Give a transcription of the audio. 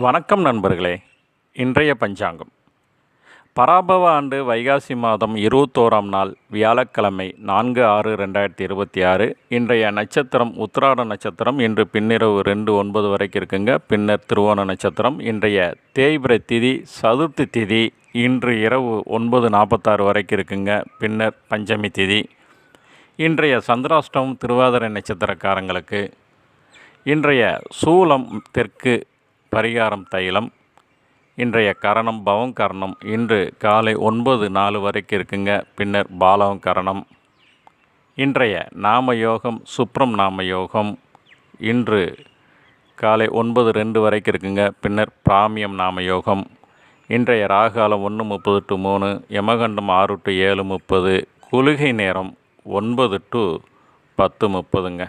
வணக்கம் நண்பர்களே. இன்றைய பஞ்சாங்கம் பராபவ ஆண்டு வைகாசி மாதம் 21ஆம் நாள் வியாழக்கிழமை 4/6/2026. இன்றைய நட்சத்திரம் உத்திராட நட்சத்திரம். இன்று பின்னிரவு 2:09 வரைக்கும் இருக்குங்க. பின்னர் திருவோண நட்சத்திரம். இன்றைய தேய்பிரை திதி சதுர்த்தி திதி இன்று இரவு 9:46 வரைக்கும் இருக்குங்க. பின்னர் பஞ்சமி திதி. இன்றைய சந்திராஷ்டமம் திருவாதிரை நட்சத்திரக்காரங்களுக்கு. இன்றைய சூலம் தெற்கு, பரிகாரம் தைலம். இன்றைய கரணம் பவம் கரணம். இன்று காலை 9:04 வரைக்கும் இருக்குங்க. பின்னர் பாலவம் கரணம். இன்றைய நாம யோகம் சுப்ரம் நாம யோகம். இன்று காலை 9:02 வரைக்கும் இருக்குங்க. பின்னர் பிராமியம் நாம யோகம். இன்றைய ராகாலம் 1:30 to 3, யமகண்டம் 6 to 7:30, குளிகை நேரம் 9 to 10:30ங்க.